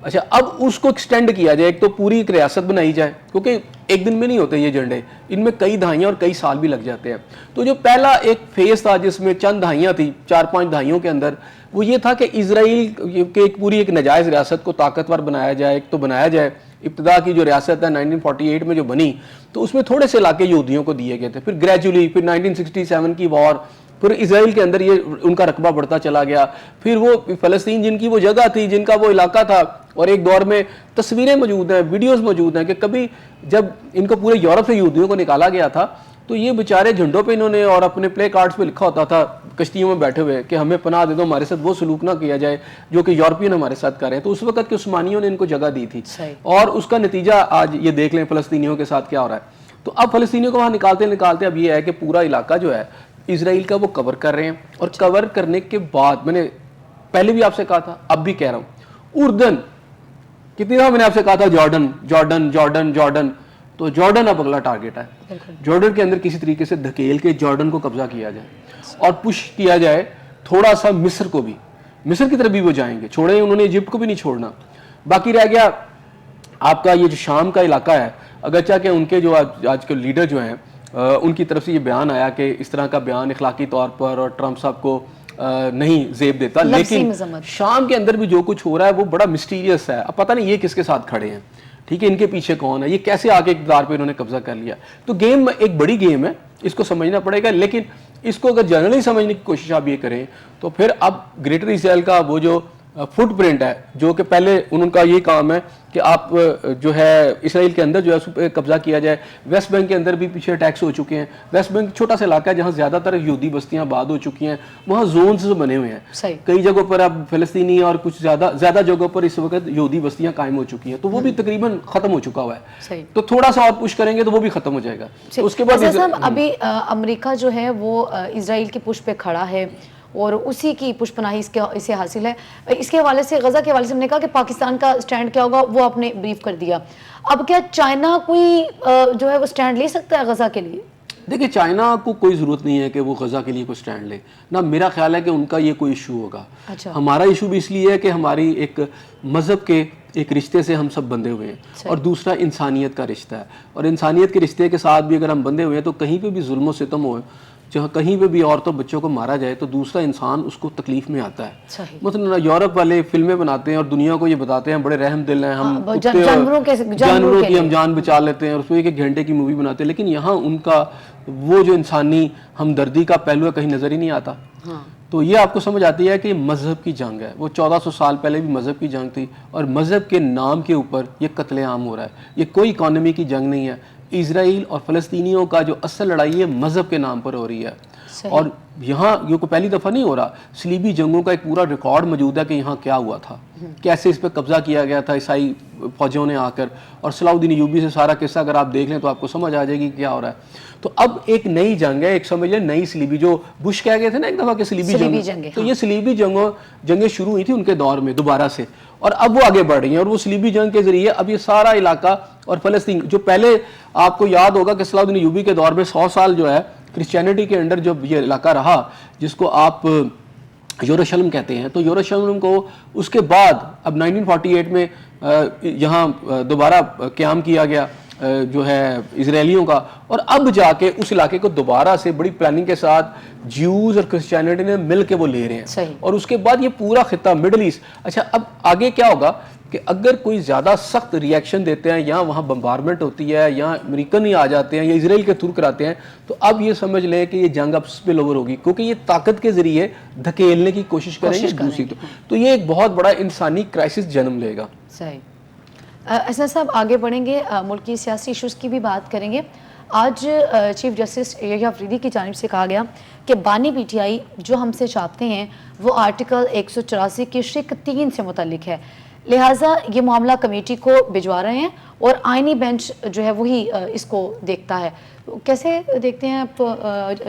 اچھا اب اس کو ایکسٹینڈ کیا جائے، ایک تو پوری ایک ریاست بنائی جائے، کیونکہ ایک دن میں نہیں ہوتے یہ ایجنڈے، ان میں کئی دہائیاں اور کئی سال بھی لگ جاتے ہیں۔ تو جو پہلا ایک فیز تھا جس میں چند دہائیاں تھی، 4-5 دہائیوں کے اندر، وہ یہ تھا کہ اسرائیل کے ایک پوری ایک ناجائز ریاست کو طاقتور بنایا جائے، ایک تو بنایا جائے۔ ابتدا کی جو ریاست ہے 1948 میں جو بنی، تو اس میں تھوڑے سے علاقے یہودیوں کو دیے گئے تھے، پھر گریجولی پھر 1967 کی وار، پھر اسرائیل کے اندر یہ ان کا رقبہ بڑھتا چلا گیا، پھر وہ فلسطین جن کی وہ جگہ تھی، جن کا وہ علاقہ تھا، اور ایک دور میں تصویریں موجود ہیں، ویڈیوز موجود ہیں کہ کبھی جب ان کو پورے یورپ سے یہودیوں کو نکالا گیا تھا تو یہ بیچارے جھنڈوں پہ انہوں نے اور اپنے پلے کارڈز پہ لکھا ہوتا تھا کشتیوں میں بیٹھے ہوئے کہ ہمیں پناہ دے دو، ہمارے ساتھ وہ سلوک نہ کیا جائے جو کہ یورپین ہمارے ساتھ کر رہے ہیں۔ تو اس وقت کے عثمانیوں نے ان کو جگہ دی تھی، اور اس کا نتیجہ آج یہ دیکھ لیں فلسطینیوں کے ساتھ کیا ہو رہا ہے۔ تو اب فلسطینیوں کو وہاں نکالتے اب یہ ہے کہ پورا علاقہ جو ہے اسرائیل کا وہ کور کر رہے ہیں، اور کور کرنے کے بعد میں نے پہلے بھی آپ سے کہا تھا، اب بھی کہہ رہا ہوں، اردن کتنی دفعہ میں نے آپ سے کہا تھا جارڈن، تو جارڈن اب اگلا ٹارگٹ ہے۔ جارڈن کے اندر کسی طریقے سے دھکیل کے جارڈن کو قبضہ کیا جائے اور پش کیا جائے تھوڑا سا مصر کو بھی، مصر کی طرف بھی وہ جائیں گے، چھوڑیں انہوں نے ایجپٹ کو بھی نہیں چھوڑنا۔ باقی رہ گیا آپ کا یہ جو شام کا علاقہ ہے، اگرچہ کہ ان کے جو آج کے لیڈر جو ہیں ان کی طرف سے یہ بیان آیا کہ اس طرح کا بیان اخلاقی طور پر اور ٹرمپ صاحب کو نہیں زیب دیتا، لیکن شام کے اندر بھی جو کچھ ہو رہا ہے وہ بڑا مسٹیریس ہے۔ اب پتہ نہیں یہ کس کے ساتھ کھڑے ہیں، ٹھیک ہے، ان کے پیچھے کون ہے، یہ کیسے آگے اقتدار پہ انہوں نے قبضہ کر لیا۔ تو گیم ایک بڑی گیم ہے، اس کو سمجھنا پڑے گا، لیکن اس کو اگر جنرلی سمجھنے کی کوشش آپ یہ کریں تو پھر اب گریٹر اسرائیل کا وہ جو فٹ پرنٹ ہے، جو کہ پہلے ان کا یہ کام ہے کہ آپ جو ہے اسرائیل کے اندر جو ہے اس پہ قبضہ کیا جائے۔ ویسٹ بینک کے اندر بھی پیچھے اٹیکس ہو چکے ہیں، ویسٹ بینک چھوٹا سا علاقہ ہے جہاں زیادہ تر یہودی بستیاں آباد ہو چکی ہیں، وہاں زونز بنے ہوئے ہیں، کئی جگہوں پر اب فلسطینی اور کچھ زیادہ جگہوں پر اس وقت یہودی بستیاں قائم ہو چکی ہیں، تو وہ بھی تقریباً ختم ہو چکا ہوا ہے، تو تھوڑا سا اور پش کریں گے تو وہ بھی ختم ہو جائے گا۔ اس کے بعد ابھی امریکہ جو ہے وہ اسرائیل کی پش پہ کھڑا ہے، اور اسی کی پشپناہی اسے حاصل ہے. اس کے حوالے سے غزہ کے حوالے سے ہم نے کہا کہ پاکستان کا سٹینڈ کیا ہوگا وہ آپ نے بریف کر دیا. اب کیا چائنا کوئی جو ہے وہ سٹینڈ لے سکتا ہے غزہ کے لیے؟ دیکھیں چائنا کو کوئی ضرورت نہیں ہے کہ وہ غزہ کے لیے کوئی سٹینڈ لے، نہ میرا خیال ہے کہ ان کا یہ کوئی ایشو ہوگا. ہمارا ایشو بھی اس لیے ہے کہ ہماری ایک مذہب کے ایک رشتے سے ہم سب بندھے ہوئے ہیں، اور دوسرا انسانیت کا رشتہ ہے، اور انسانیت کے رشتے کے ساتھ بھی اگر ہم بندھے ہوئے ہیں تو کہیں پہ بھی ظلم و ستم ہو، جہاں کہیں پہ بھی عورتوں بچوں کو مارا جائے تو دوسرا انسان اس کو تکلیف میں آتا ہے. مثلا یورپ والے فلمیں بناتے ہیں اور دنیا کو یہ بتاتے ہیں بڑے رحم دل ہیں ہم، جانوروں کی ہم جان بچا لیتے ہیں اور اس کو ایک گھنٹے کی مووی بناتے ہیں، لیکن یہاں ان کا وہ جو انسانی ہمدردی کا پہلو ہے کہیں نظر ہی نہیں آتا. تو یہ آپ کو سمجھ آتی ہے کہ یہ مذہب کی جنگ ہے. وہ 1400 سال پہلے بھی مذہب کی جنگ تھی، اور مذہب کے نام کے اوپر یہ قتل عام ہو رہا ہے. یہ کوئی اکانومی کی جنگ نہیں ہے. اسرائیل اور فلسطینیوں کا جو اصل لڑائی ہے مذہب کے نام پر ہو رہی ہے. اور یہاں یہ کوئی پہلی دفعہ نہیں ہو رہا. صلیبی جنگوں کا ایک پورا ریکارڈ موجود ہے کہ یہاں کیا ہوا تھا، کیسے اس پہ قبضہ کیا گیا تھا عیسائی فوجوں نے آ کر. اور صلاح الدین ایوبی سے سارا قصہ اگر آپ دیکھ لیں تو آپ کو سمجھ آ جائے گی کیا ہو رہا ہے. تو اب ایک نئی جنگ ہے، ایک سمجھ لیں نئی صلیبی، جو بش کہہ گئے تھے نا ایک دفعہ کہ صلیبی جنگ، تو یہ صلیبی جنگیں شروع ہوئی تھی ان کے دور میں دوبارہ سے، اور اب وہ آگے بڑھ رہی ہیں. اور وہ صلیبی جنگ کے ذریعے اب یہ سارا علاقہ اور فلسطین جو پہلے آپ کو یاد ہوگا کہ صلاح الدین ایوبی کے دور میں 100 سال جو ہے کرسچینٹی کے انڈر جب یہ علاقہ رہا جس کو آپ یروشلم کہتے ہیں، تو یروشلم کو اس کے بعد اب 1948 میں یہاں دوبارہ قیام کیا گیا جو ہے اسرائیلیوں کا، اور اب جا کے اس علاقے کو دوبارہ سے بڑی پلاننگ کے ساتھ جیوز اور کرسچینٹی نے مل کے وہ لے رہے ہیں. اور اس کے بعد یہ پورا خطہ مڈل ایسٹ. اچھا اب آگے کیا ہوگا کہ اگر کوئی زیادہ سخت ریئیکشن دیتے ہیں یا وہاں بمبارمنٹ ہوتی ہے یا امریکن ہی آ جاتے ہیں یا اسرائیل کے ترک کراتے ہیں، تو اب یہ سمجھ لیں کہ یہ جنگ اب سپل اوور ہوگی، کیونکہ یہ طاقت کے ذریعے دھکیلنے کی کوشش کریں گے دوسری. تو یہ ایک بہت بڑا انسانی کرائسس جنم لے گا. صحیح. اسد صاحب آگے بڑھیں گے، ملک کی سیاسی ایشوز کی بھی بات کریں گے. آج چیف جسٹس یحییٰ افریدی کی جانب سے کہا گیا کہ بانی پی ٹی آئی جو ہم سے چاہتے ہیں وہ آرٹیکل 184 کی شق 3 سے متعلق ہے، لہٰذا یہ معاملہ کمیٹی کو بھجوا رہے ہیں اور آئینی بینچ جو ہے وہی اس کو دیکھتا ہے. کیسے دیکھتے ہیں آپ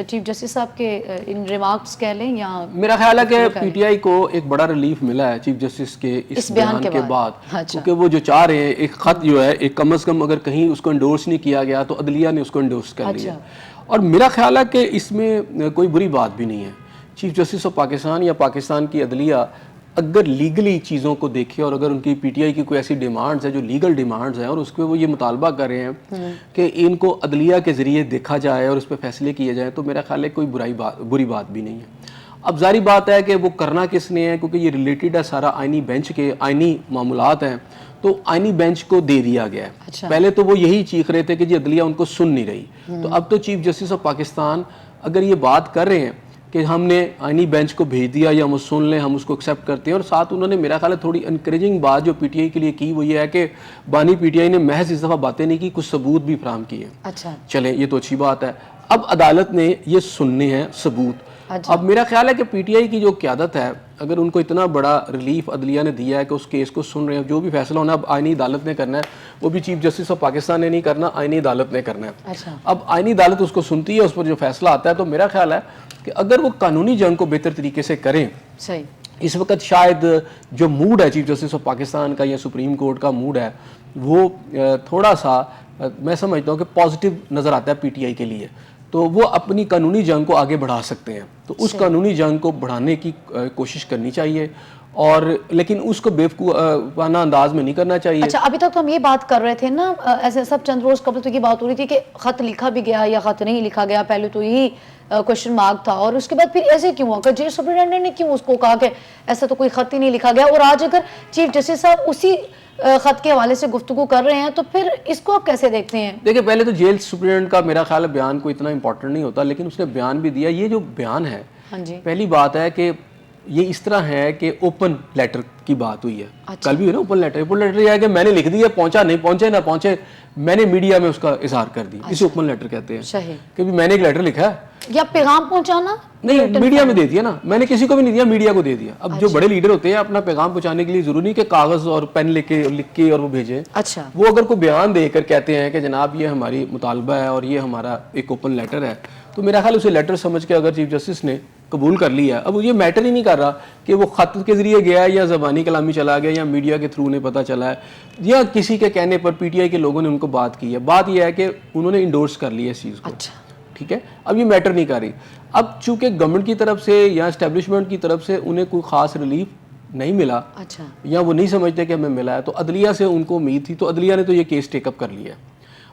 چیف جسٹس صاحب کے ان ریمارکس کہہ لیں یا؟ میرا خیال ہے کہ پی ٹی آئی کو ایک بڑا ریلیف ملا ہے چیف جسٹس کے اس بیان کے بعد، کیونکہ وہ جو چاہ رہے ہیں ایک خط جو ہے ایک کم از کم اگر کہیں اس کو انڈورس نہیں کیا گیا تو عدلیہ نے اس کو انڈورس کر لیا. اور میرا خیال ہے کہ اس میں کوئی بری بات بھی نہیں ہے. چیف جسٹس آف پاکستان یا پاکستان کی عدلیہ اگر لیگلی چیزوں کو دیکھے اور اگر ان کی پی ٹی آئی کی کوئی ایسی ڈیمانڈز ہیں جو لیگل ڈیمانڈز ہیں اور اس پہ وہ یہ مطالبہ کر رہے ہیں کہ ان کو عدلیہ کے ذریعے دیکھا جائے اور اس پہ فیصلے کیے جائیں، تو میرا خیال ہے کوئی بری بات بھی نہیں ہے. اب ظاہری بات ہے کہ وہ کرنا کس نے ہے، کیونکہ یہ ریلیٹڈ ہے سارا آئینی بینچ کے آئینی معاملات ہیں، تو آئینی بینچ کو دے دیا گیا ہے. پہلے تو وہ یہی چیخ رہے تھے کہ جی عدلیہ ان کو سن نہیں رہی، تو اب تو چیف جسٹس آف پاکستان اگر یہ بات کر رہے ہیں کہ ہم نے آئینی بینچ کو بھیج دیا یا ہم اس سن لیں، ہم اس کو ایکسیپٹ کرتے ہیں. اور ساتھ انہوں نے میرا خیال ہے تھوڑی انکریجنگ بات جو پی ٹی آئی کے لیے کی وہ یہ ہے کہ بانی پی ٹی آئی نے محض اس دفعہ باتیں نہیں کی، کچھ ثبوت بھی فراہم کیے. چلیں یہ تو اچھی بات ہے. اب عدالت نے یہ سننے ہیں ثبوت. اب میرا خیال ہے کہ پی ٹی آئی کی جو قیادت ہے اگر ان کو اتنا بڑا ریلیف عدلیہ نے دیا ہے کہ اس کیس کو سن رہے ہیں، جو بھی فیصلہ ہونا اب آئینی عدالت نے کرنا ہے، وہ بھی چیف جسٹس آف پاکستان نے نہیں کرنا، آئینی عدالت نے کرنا ہے. اب آئینی عدالت اس کو سنتی ہے، اس پر جو فیصلہ آتا ہے، تو میرا خیال ہے کہ اگر وہ قانونی جنگ کو بہتر طریقے سے کریں. اس وقت شاید جو موڈ ہے چیف جسٹس آف پاکستان کا یا سپریم کورٹ کا موڈ ہے وہ تھوڑا سا میں سمجھتا ہوں کہ پازیٹیو نظر آتا ہے پی ٹی آئی کے لیے، تو وہ اپنی قانونی جنگ کو آگے بڑھا سکتے ہیں. تو اس قانونی جنگ کو بڑھانے کی کوشش کرنی چاہیے، اور لیکن اس کو بیوقوفانہ انداز میں نہیں کرنا چاہیے. اچھا ابھی تک تو ہم یہ بات کر رہے تھے نا، ایسے سب چند روز قبل تو یہ بات ہو رہی تھی کہ خط لکھا بھی گیا یا خط نہیں لکھا گیا، پہلے تو یہی کوشچن مارک تھا، اور اس کے بعد پھر ایسے کیوں ہوا کہ جیل سپرنٹینڈنٹ نے کیوں اس کو کہا کہ ایسا تو کوئی خط ہی نہیں لکھا گیا. اور آج اگر چیف جسٹس صاحب اسی خط کے حوالے سے گفتگو کر رہے ہیں تو پھر اس کو آپ کیسے دیکھتے ہیں؟ دیکھیں پہلے تو جیل سپرنٹینڈنٹ کا میرا خیال ہے بیان کو اتنا امپورٹنٹ نہیں ہوتا، لیکن اس نے بیان بھی دیا. یہ جو بیان ہے پہلی بات ہے کہ یہ اس طرح ہے کہ اوپن لیٹر کی بات ہوئی ہے. کل بھی ہوئی نا اوپن لیٹر یہ ہے کہ میں نے لکھ دیا، پہنچا نہیں پہنچے نہ پہنچے، میں نے میڈیا میں اس کا اظہار کر دی. اسے اوپن لیٹر کہتے ہیں کہ میں نے ایک لیٹر لکھا ہے. یا پیغام پہنچانا نہیں، میڈیا میں دے دیا نا، میں نے کسی کو بھی نہیں دیا، میڈیا کو دے دیا. اب جو بڑے لیڈر ہوتے ہیں اپنا پیغام پہنچانے کے لیے ضروری نہیں کہ کاغذ اور پین لکھ کے اور وہ بھیجیں. وہ اگر کوئی بیان دے کر کہتے ہیں کہ جناب یہ ہماری مطالبہ ہے اور یہ ہمارا ایک اوپن لیٹر ہے، تو میرا خیال اسے لیٹر سمجھ کے اگر چیف جسٹس نے قبول کر لیا. اب یہ میٹر ہی نہیں کر رہا کہ وہ خط کے ذریعے گیا ہے یا زبانی کلامی چلا گیا یا میڈیا کے تھرو انہیں پتہ چلا ہے یا کسی کے کہنے پر پی ٹی آئی کے لوگوں نے ان کو بات کی ہے. بات یہ ہے کہ انہوں نے انڈورس کر لیا اس چیز کو. ٹھیک ہے, اب یہ میٹر نہیں کر رہی. اب چونکہ گورنمنٹ کی طرف سے یا اسٹیبلشمنٹ کی طرف سے انہیں کوئی خاص ریلیف نہیں ملا یا وہ نہیں سمجھتے کہ ہمیں ملا ہے, تو عدلیہ سے ان کو امید تھی, تو عدلیہ نے تو یہ کیس ٹیک اپ کر لیا.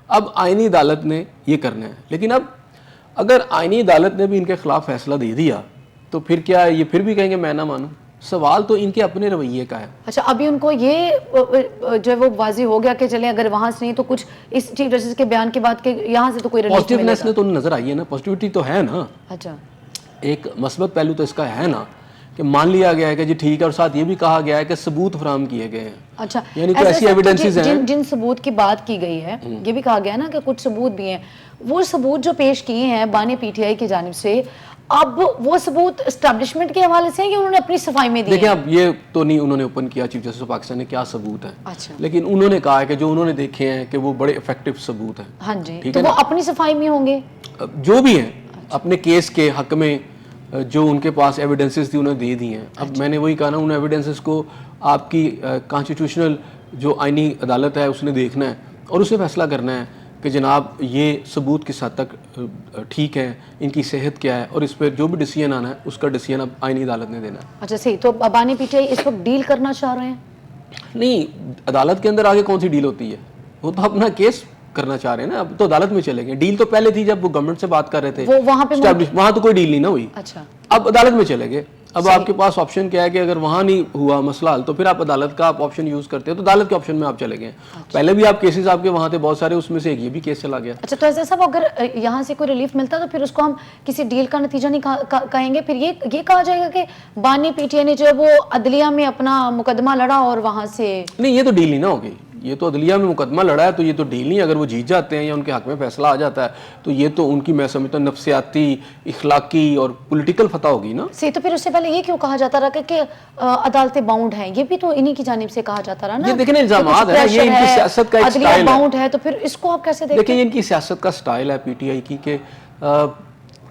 اب آئینی عدالت نے یہ کرنا ہے, لیکن اب اگر آئینی عدالت نے بھی ان کے خلاف فیصلہ دے دیا تو پھر کیا ہے, یہ پھر بھی کہیں گے میں نہ مانوں. سوال تو ان کے اپنے رویے کا ہے. اچھا, ابھی ان کو یہ جو ہے وہ واضح ہو گیا کہ چلیں اگر وہاں سے نہیں تو کچھ اس چیف جسٹس کے بیان کے بعد کہ یہاں سے تو کوئی ریلیف پازیٹیونیس نے تو نظر آئی ہے نا, پازیٹیوٹی تو ہے نا. اچھا, ایک مثبت پہلو تو اس کا ہے نا کہ مان لیا گیا ہے کہ جی ٹھیک ہے, اور ساتھ یہ بھی کہا گیا ہے کہ ثبوت فراہم کیے گئے ہیں. اچھا, یعنی کوئی ایسی ایویڈنسز ہیں جن ثبوت کی بات کی گئی ہے, یہ بھی کہا گیا نا کہ کچھ ثبوت بھی ہیں, وہ ثبوت جو پیش کیے ہیں بانی پی ٹی آئی کی جانب سے, اب وہ ثبوت اسٹیبلشمنٹ کے حوالے سے ہیں کہ انہوں نے اپنی صفائی میں دی؟ دیکھیں اب یہ تو نہیں انہوں نے اوپن کیا چیف جسٹس آف پاکستان نے کیا ثبوت ہیں, لیکن انہوں نے کہا ہے کہ جو انہوں نے دیکھے ہیں کہ وہ بڑے افیکٹو ثبوت ہیں. ہاں جی, تو وہ اپنی صفائی میں ہوں گے جو بھی ہیں, اپنے کیس کے حق میں جو ان کے پاس ایویڈنسز تھی انہوں نے دے دی ہیں. اب میں نے وہی کہا نا, ان ایویڈنسز کو آپ کی کانسٹیٹیوشنل جو آئینی عدالت ہے اس نے دیکھنا ہے اور اس نے فیصلہ کرنا ہے کہ جناب یہ ثبوت کس حد تک ٹھیک ہے, ان کی صحت کیا ہے, اور اس پہ جو بھی ڈیسیژن آنا ہے اس کا ڈیسیژن اب آئینی عدالت نے دینا ہے. اچھا صحیح, تو بانی پی ٹی آئی اس وقت ڈیل کرنا چاہ رہے ہیں؟ نہیں, عدالت کے اندر آگے کون سی ڈیل ہوتی ہے, وہ تو اپنا کیس کرنا چاہ رہے ہیں نا. اب تو عدالت میں چلے گئے. ڈیل تو پہلے تھی جب وہ گورنمنٹ سے بات کر رہے تھے, وہاں تو کوئی ڈیل نہیں نا ہوئی. اچھا, اب عدالت میں چلے گئے. اب آپ کے پاس آپشن کیا ہے کہ اگر وہاں نہیں ہوا مسئلہ حل تو پھر آپ عدالت کا آپ آپشن یوز کرتے ہیں, تو عدالت کے آپشن میں آپ چلے گئے. پہلے بھی آپ کیسز آپ کے وہاں تھے بہت سارے, اس میں سے ایک یہ بھی کیس چلا گیا. اچھا, تو ایسا صاحب اگر یہاں سے کوئی ریلیف ملتا تو پھر اس کو ہم کسی ڈیل کا نتیجہ نہیں کہیں گے, پھر یہ کہا جائے گا کہ بانی پی ٹی آئی نے جو ہے وہ عدلیہ میں اپنا مقدمہ لڑا اور وہاں سے نہیں, یہ تو ڈیل نہیں نہ ہوگی. یہ تو عدلیہ میں مقدمہ لڑا ہے تو یہ تو ڈیل نہیں. اگر وہ جیت جاتے ہیں یا ان کے حق میں فیصلہ آ جاتا ہے تو یہ تو ان کی میں سمجھتا ہوں نفسیاتی, اخلاقی اور پولیٹیکل فتح ہوگی نا. صحیح, تو پھر اس سے پہلے یہ کیوں کہا جاتا رہا کہ عدالتیں باؤنڈ ہیں؟ یہ بھی تو انہی کی جانب سے کہا جاتا رہا نا. یہ دیکھیں الزامات ہیں, یہ ان کی سیاست کا ایک سٹائل ہے. عدلیہ باؤنڈ ہے تو پھر اس کو آپ کیسے دیکھیں؟ دیکھیں یہ ان کی سیاست کا سٹائل ہے پی ٹی آئی کی کہ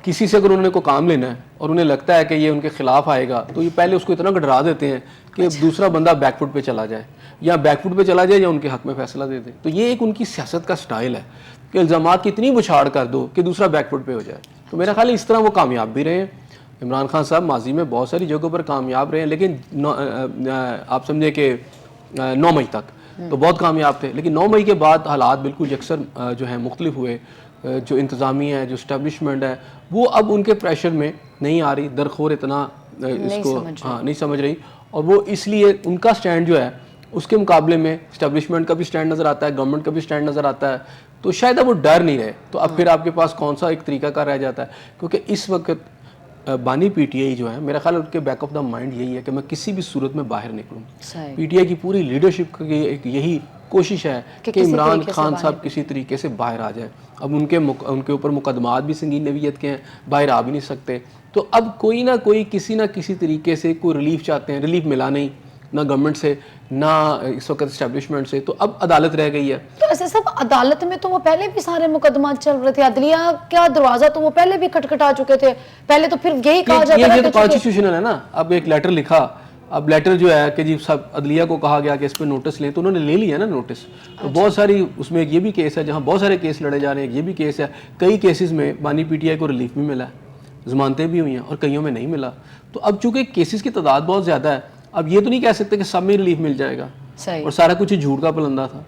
کسی سے اگر انہوں نے کوئی کام لینا ہے اور انہیں لگتا ہے کہ یہ ان کے خلاف آئے گا تو یہ پہلے اس کو اتنا ڈرا دیتے ہیں کہ دوسرا بندہ بیک فٹ پہ چلا جائے, یا بیک فٹ پہ چلا جائے یا ان کے حق میں فیصلہ دے دے. تو یہ ایک ان کی سیاست کا سٹائل ہے کہ الزامات کی اتنی بچھاڑ کر دو کہ دوسرا بیک فٹ پہ ہو جائے. تو میرا خیال ہے اس طرح وہ کامیاب بھی رہے ہیں. عمران خان صاحب ماضی میں بہت ساری جگہوں پر کامیاب رہے ہیں, لیکن آپ سمجھے کہ 9 مئی تک تو بہت کامیاب تھے, لیکن 9 مئی کے بعد حالات بالکل یکسر جو ہیں مختلف ہوئے. جو انتظامیہ ہے, جو اسٹیبلشمنٹ ہے, وہ اب ان کے پریشر میں نہیں آ رہی, درخور اتنا اس کو نہیں سمجھ رہی, اور وہ اس لیے ان کا سٹینڈ جو ہے اس کے مقابلے میں اسٹیبلشمنٹ کا بھی سٹینڈ نظر آتا ہے, گورنمنٹ کا بھی سٹینڈ نظر آتا ہے. تو شاید اب وہ ڈر نہیں رہے, تو اب پھر آپ کے پاس کون سا ایک طریقہ کار رہ جاتا ہے, کیونکہ اس وقت بانی پی ٹی آئی جو ہے میرا خیال ہے ان کے بیک آف دا مائنڈ یہی ہے کہ میں کسی بھی صورت میں باہر نکلوں. پی ٹی آئی کی پوری لیڈرشپ کی ایک یہی کوشش ہے کہ عمران خان صاحب کسی طریقے سے باہر آ جائیں. اب ان کے اوپر مقدمات بھی سنگین نوعیت کے ہیں, باہر آ بھی نہیں سکتے. تو اب کوئی نہ کوئی کسی نہ کسی طریقے سے کوئی ریلیف چاہتے ہیں, ریلیف ملا نہیں نہ گورنمنٹ سے نہ اس وقت اسٹیبلشمنٹ سے, تو اب عدالت رہ گئی ہے. تو ایسے سب عدالت میں تو وہ پہلے بھی سارے مقدمات چل رہے تھے, عدلیہ کا دروازہ تو وہ پہلے بھی کھٹکھٹا چکے تھے. پہلے تو پھر یہی کہا جاتا ہے کہ کانسٹیٹیوشنل ہے نا. اب ایک لیٹر لکھا, اب لیٹر جو ہے کہ جی سب عدلیہ کو کہا گیا کہ اس پہ نوٹس لیں, تو انہوں نے لے لیا نا نوٹس. تو بہت ساری اس میں ایک یہ بھی کیس ہے جہاں بہت سارے کیس لڑے جا رہے ہیں, یہ بھی کیس ہے. کئی کیسز میں بانی پی ٹی آئی کو ریلیف بھی ملا ہے, ضمانتیں بھی ہوئی ہیں, اور کئیوں میں نہیں ملا. تو اب چونکہ کیسز کی تعداد بہت زیادہ ہے, اب یہ تو نہیں کہہ سکتے کہ سب میں ریلیف مل جائے گا, اور سارا کچھ جھوٹ کا پلندہ تھا.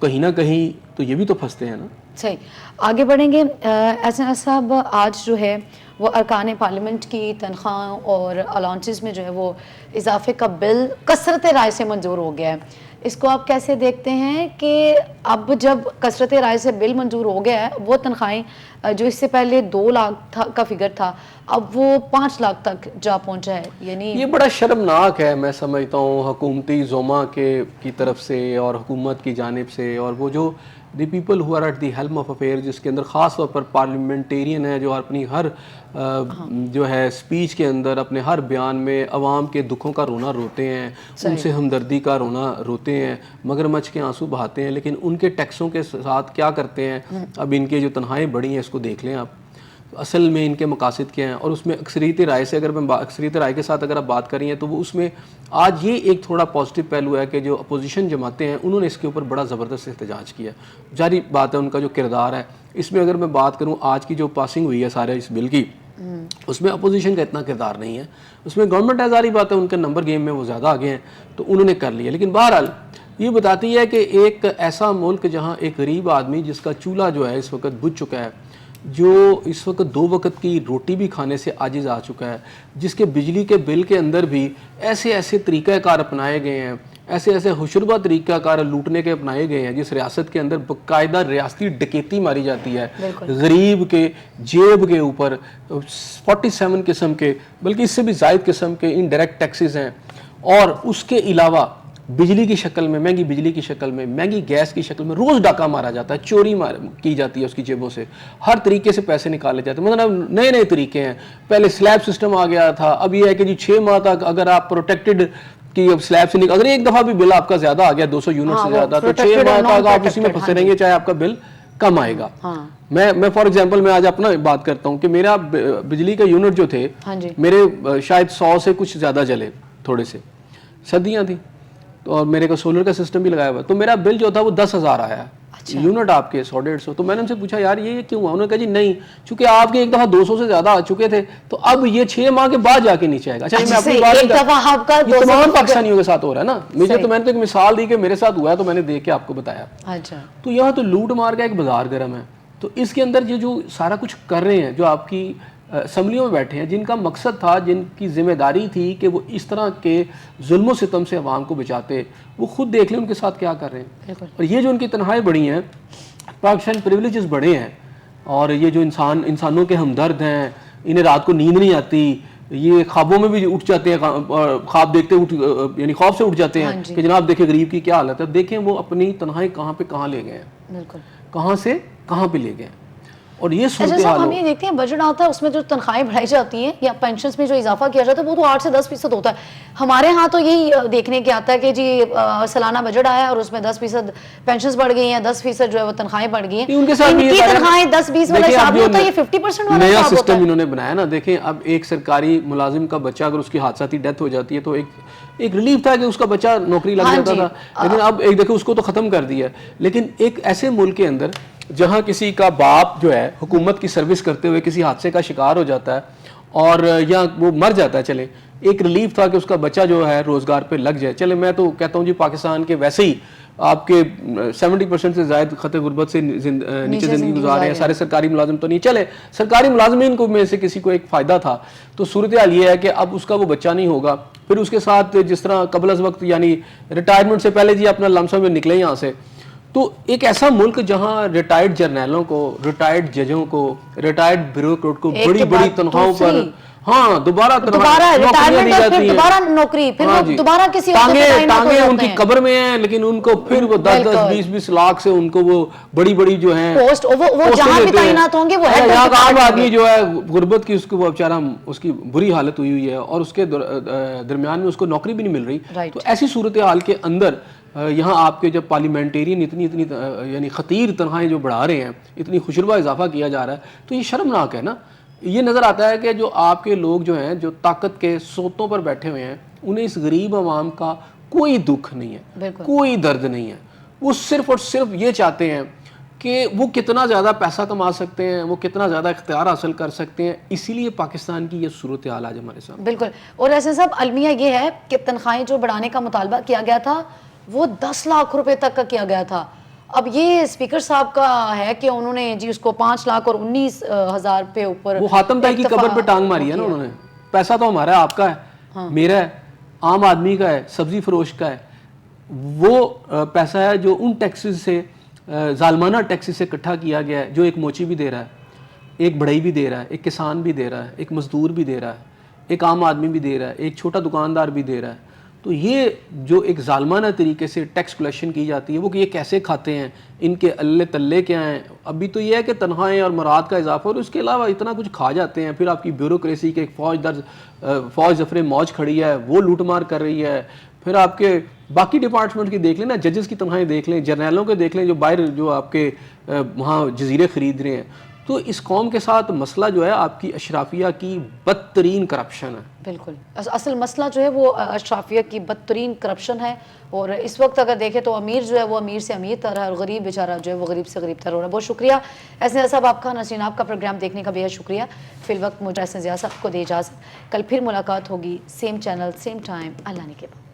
کہیں نہ کہیں تو یہ بھی تو پھنستے ہیں نا. صحیح, آگے بڑھیں گے. احسن صاحب, آج جو ہے وہ ارکان پارلیمنٹ کی تنخواہ اور الاؤنسز میں جو ہے وہ اضافے کا بل کثرت رائے سے منظور ہو گیا ہے. اس کو آپ کیسے دیکھتے ہیں کہ اب جب کثرت رائے سے بل منظور ہو گیا ہے, وہ تنخواہیں جو اس سے پہلے 2 لاکھ کا فگر تھا اب وہ 5 لاکھ تک جا پہنچا ہے, یعنی یہ بڑا شرمناک ہے میں سمجھتا ہوں حکومتی زوما کی طرف سے اور حکومت کی جانب سے, اور وہ جو the people who are at the helm of affair, جس کے اندر خاص طور پر پارلیمنٹیرین ہے جو اپنی ہر جو ہے اسپیچ کے اندر اپنے ہر بیان میں عوام کے دکھوں کا رونا روتے ہیں, ان سے ہمدردی کا رونا روتے ہیں, مگرمچھ کے آنسو بہاتے ہیں, لیکن ان کے ٹیکسوں کے ساتھ کیا کرتے ہیں. اب ان کے جو تنخواہیں بڑھی ہیں اس کو دیکھ لیں آپ, اصل میں ان کے مقاصد کیا ہیں، اور اس میں اکثریت رائے سے اگر میں اکثریت رائے کے ساتھ اگر آپ بات کر رہی ہیں تو وہ اس میں آج یہ ایک تھوڑا پازیٹیو پہلو ہے کہ جو اپوزیشن جماعتیں ہیں انہوں نے اس کے اوپر بڑا زبردست احتجاج کیا. جاری بات ہے ان کا جو کردار ہے اس میں، اگر میں بات کروں آج کی جو پاسنگ ہوئی ہے سارے اس بل کی، اس میں اپوزیشن کا اتنا کردار نہیں ہے. اس میں گورنمنٹ ازاری بات ہے، ان کے نمبر گیم میں وہ زیادہ آگے ہیں تو انہوں نے کر لیا. لیکن بہرحال یہ بتاتی ہے کہ ایک ایسا ملک جہاں ایک غریب آدمی جس کا چولہا جو ہے اس وقت بجھ چکا ہے، جو اس وقت 2 وقت کی روٹی بھی کھانے سے عاجز آ چکا ہے، جس کے بجلی کے بل کے اندر بھی ایسے طریقہ کار اپنائے گئے ہیں، ایسے ہوشربا طریقہ کار لوٹنے کے اپنائے گئے ہیں، جس ریاست کے اندر باقاعدہ ریاستی ڈکیتی ماری جاتی ہے غریب کے جیب کے اوپر. 47 قسم کے، بلکہ اس سے بھی زائد قسم کے انڈائریکٹ ٹیکسز ہیں، اور اس کے علاوہ بجلی کی شکل میں، مہنگی بجلی کی شکل میں، مہنگی گیس کی شکل میں روز ڈاکہ مارا جاتا ہے، چوری کی جاتی ہے اس کی جیبوں سے، ہر طریقے سے پیسے نکالے جاتے ہیں. مطلب نئے طریقے ہیں. پہلے سلیب سسٹم آ گیا تھا، اب یہ ہے کہ جی 6 ماہ تک اگر آپ پروٹیکٹڈ کی اب سلیب سے اگر ایک دفعہ بھی بل آپ کا زیادہ آ گیا 200 یونٹ سے زیادہ، تو 6 ماہ تک آپ اسی میں پھنسے رہیں گے، چاہے آپ کا بل کم آئے گا. میں فار ایگزامپل میں آج اپنا بات کرتا ہوں کہ میرا بجلی کا یونٹ جو تھے میرے شاید 100 سے کچھ زیادہ جلے، تھوڑے سے سردیاں تھیں اور میرے کو سولر کا سسٹم بھی لگایا ہوا، تو میرا بل جو تھا وہ 10,000 آیا یونٹ آپ کے 100-150. تو میں نے ان سے پوچھا یار یہ کیوں ہوا؟ انہوں نے کہا جی نہیں، چونکہ آپ کے ایک دفعہ 200 سے زیادہ آ چکے تھے تو اب یہ 6 ماہ کے بعد جا کے نیچے آئے گا. اچھا میں اپنی بات یہ تمام پاکستانیوں کے ساتھ ہو رہا ہے نا، مجھے تو میں نے تو ایک مثال دی کہ میرے ساتھ ہوا ہے تو میں نے دیکھ کے آپ کو بتایا. تو یہاں تو لوٹ مار کا ایک بازار گرم ہے. تو اس کے اندر یہ جو سارا کچھ کر رہے ہیں، جو آپ کی اسمبلیوں میں بیٹھے ہیں، جن کا مقصد تھا، جن کی ذمہ داری تھی کہ وہ اس طرح کے ظلم و ستم سے عوام کو بچاتے، وہ خود دیکھ لیں ان کے ساتھ کیا کر رہے ہیں. اور یہ جو ان کی تنہائی بڑی ہیں، پاکستان پریولیجز بڑے ہیں، اور یہ جو انسانوں کے ہمدرد ہیں، انہیں رات کو نیند نہیں آتی، یہ خوابوں میں بھی اٹھ جاتے ہیں، خواب دیکھتے یعنی خواب سے اٹھ جاتے ہیں کہ جناب دیکھیں غریب کی کیا حالت ہے. دیکھیں وہ اپنی تنہائی کہاں پہ کہاں لے گئے ہیں، کہاں سے کہاں پہ لے گئے. اور یہ صورتحال ہم یہ دیکھتے ہیں بجٹ آتا ہے اس میں جو تنخواہیں بڑھائی جاتی ہیں یا پینشنز میں جو اضافہ کیا جاتا ہے وہ تو 8 سے 10% ہوتا ہے. ہمارے ہاں تو یہی دیکھنے کے آتا ہے کہ جی سالانہ بجٹ آیا اور اس میں 10% پینشنز بڑھ گئی ہیں، 10% جو ہے وہ تنخواہیں بڑھ گئی ہیں. ان کی تنخواہیں 10-20 والا حساب نہیں ہوتا، یہ 50% والا نیا سسٹم انہوں نے بنایا نا. دیکھیں اب ایک سرکاری ملازم کا بچہ اگر اس کی حادثاتی ڈیتھ ہو جاتی ہے تو ایک ریلیف تھا کہ اس کا بچہ نوکری لگ جاتا تھا، لیکن اب ایک دیکھیں اس کو تو ختم کر دیا. لیکن ایک ایسے ملک کے اندر جہاں کسی کا باپ جو ہے حکومت کی سروس کرتے ہوئے کسی حادثے کا شکار ہو جاتا ہے اور یا وہ مر جاتا ہے، چلے ایک ریلیف تھا کہ اس کا بچہ جو ہے روزگار پہ لگ جائے. چلے میں تو کہتا ہوں جی پاکستان کے ویسے ہی آپ کے 70% سے زائد خط غربت سے نیچے زندگی گزار رہے ہیں، سارے سرکاری ملازم تو نہیں. چلے سرکاری ملازمین کو میں سے کسی کو ایک فائدہ تھا. تو صورتحال یہ ہے کہ اب اس کا وہ بچہ نہیں ہوگا، پھر اس کے ساتھ جس طرح قبل از وقت یعنی ریٹائرمنٹ سے پہلے جی اپنا لمسم میں نکلے یہاں سے. تو ایک ایسا ملک جہاں ریٹائرڈ جرنیلوں کو، ریٹائرڈ ججوں کو، ریٹائرڈ بیوروکریٹ کو بڑی بڑی تنخواہوں پر دوبارہ نوکری، ٹانگیں ان کی قبر میں ہیں، لیکن ان کو پھر وہ 10-20 لاکھ سے ان کو وہ بڑی بڑی جو ہیں یہاں کا عام آدمی جو ہے غربت کی اس کو وہ بیچارہ اس کی بری حالت ہوئی ہے اور اس کے درمیان میں اس کو نوکری بھی نہیں مل رہی. تو ایسی صورتحال کے اندر یہاں آپ کے جب پارلیمنٹیرین اتنی یعنی خطیر تنخواہیں جو بڑھا رہے ہیں، اتنی خوشربا اضافہ کیا جا رہا ہے، تو یہ شرمناک ہے نا. یہ نظر آتا ہے کہ جو آپ کے لوگ جو ہیں جو طاقت کے سوتوں پر بیٹھے ہوئے ہیں، انہیں اس غریب عوام کا کوئی دکھ نہیں ہے، کوئی درد نہیں ہے. وہ صرف اور صرف یہ چاہتے ہیں کہ وہ کتنا زیادہ پیسہ کما سکتے ہیں، وہ کتنا زیادہ اختیار حاصل کر سکتے ہیں. اسی لیے پاکستان کی یہ صورتحال آج ہمارے سامنے. بالکل. اور ایسے صاحب المیہ یہ ہے کہ تنخواہیں جو بڑھانے کا مطالبہ کیا گیا تھا وہ 10 لاکھ روپے تک کا کیا گیا تھا. اب یہ اسپیکر صاحب کا ہے کہ انہوں نے جی اس کو 5 لاکھ اور 19,000 پہ اوپر وہ خاتم تائی کی قبر پہ ٹانگ ماری ہے نا انہوں نے. پیسہ تو ہمارا ہے، آپ کا ہے، میرا ہے، عام آدمی کا ہے، سبزی فروش کا ہے. وہ پیسہ ہے جو ان ٹیکسز سے، ظالمانہ ٹیکسز سے اکٹھا کیا گیا ہے، جو ایک موچی بھی دے رہا ہے، ایک بڑھئی بھی دے رہا ہے، ایک کسان بھی دے رہا ہے، ایک مزدور بھی دے رہا ہے، ایک عام آدمی بھی دے رہا ہے، ایک چھوٹا دکاندار بھی دے رہا ہے. تو یہ جو ایک ظالمانہ طریقے سے ٹیکس کلیکشن کی جاتی ہے، وہ کہ یہ کیسے کھاتے ہیں، ان کے اللہ تلے کیا ہیں. ابھی تو یہ ہے کہ تنخواہیں اور مراد کا اضافہ، اور اس کے علاوہ اتنا کچھ کھا جاتے ہیں. پھر آپ کی بیوروکریسی کے ایک فوج ظفر موج کھڑی ہے، وہ لوٹ مار کر رہی ہے. پھر آپ کے باقی ڈپارٹمنٹ کی دیکھ لیں نا، ججز کی تنخواہیں دیکھ لیں، جرنیلوں کے دیکھ لیں جو باہر جو آپ کے وہاں جزیرے خرید رہے ہیں. تو اس قوم کے ساتھ مسئلہ جو ہے آپ کی اشرافیہ کی بدترین کرپشن ہے. بالکل اصل مسئلہ جو ہے وہ اشرافیہ کی بدترین کرپشن ہے. اور اس وقت اگر دیکھیں تو امیر جو ہے وہ امیر سے امیر تر ہے اور غریب بیچارہ جو ہے وہ غریب سے غریب تر ہو رہا ہے. بہت شکریہ احسن صاحب آپ کا. ناظرین آپ کا پروگرام دیکھنے کا بہت شکریہ. فی الوقت مجھے احسن صاحب کو دے اجازت. کل پھر ملاقات ہوگی, سیم چینل سیم ٹائم. اللہ نے کے بعد.